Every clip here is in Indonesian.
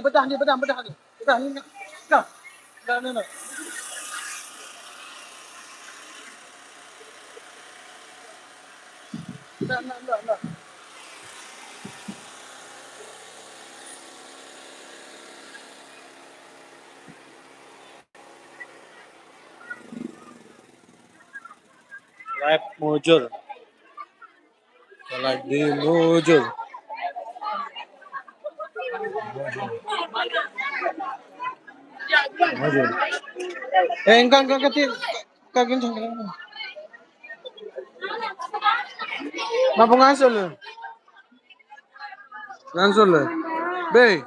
Bedah ni, bedah ni. Bedah ni. Nah. Nah. Live muncul. Lagi muncul. Engkang ketik kencang. Mampu ngasul lu. Ngasul lu. Be.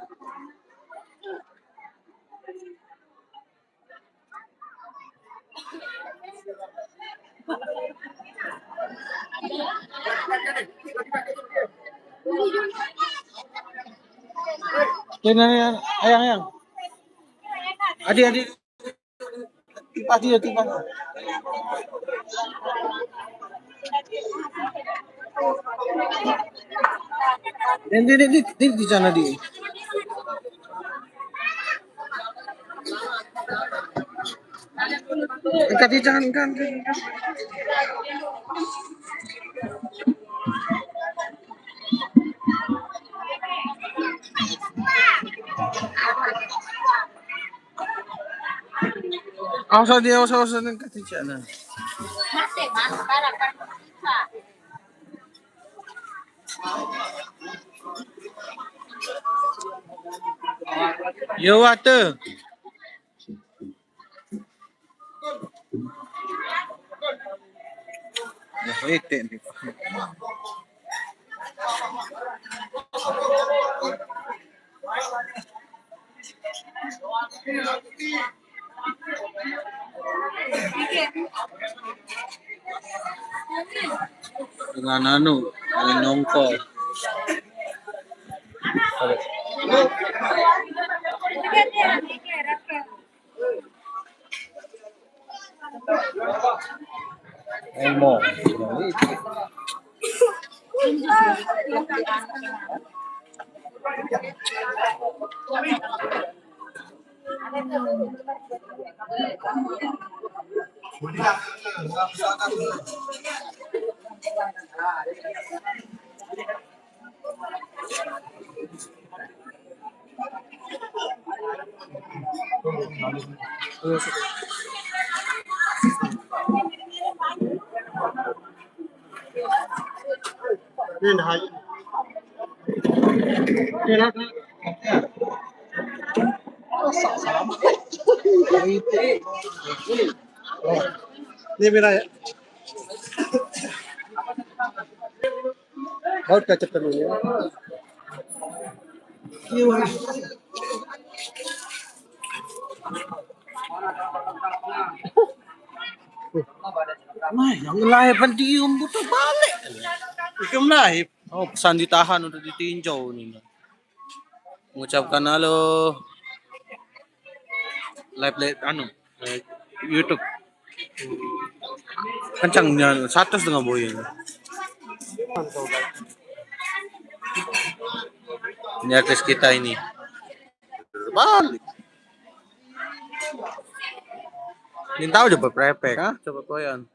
Ayang. Adi. Tiba. Di sana di. Kati jangan kan. Awas ng kati jangan. Yo water. Wait. Dengan nongkol. Emo. Ini dah. Ini dah. Sama. Ini bila ya. Baut kacang dulu ya. Nah, yang live kan diem putar balik. Ikem live. Oh, pesan ditahan udah ditinjau nih. Mengucapkan halo live YouTube. Kencangnya 1,5 boy ini. Ini artis kita ini. Balik. Ini tahu coba prepek, ah, coba koyan.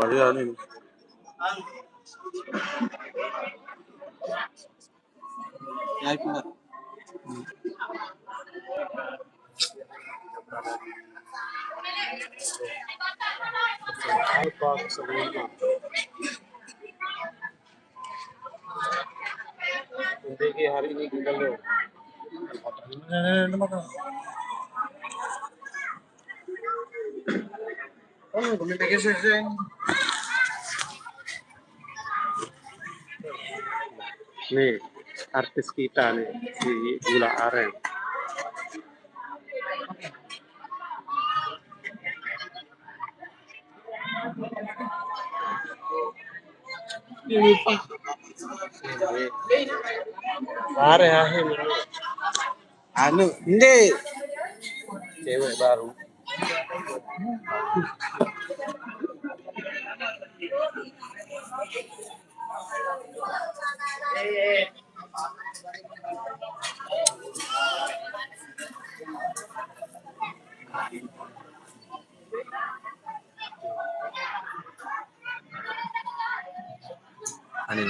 Kalian ini. Ya, itu enggak. Nanti hari ini tinggal lo. Oh, bumibigay siya. Nih, artis kita nih, si Gula Aren. Ini Pak. Are akhir. Anu, ini cewek baru. Anu.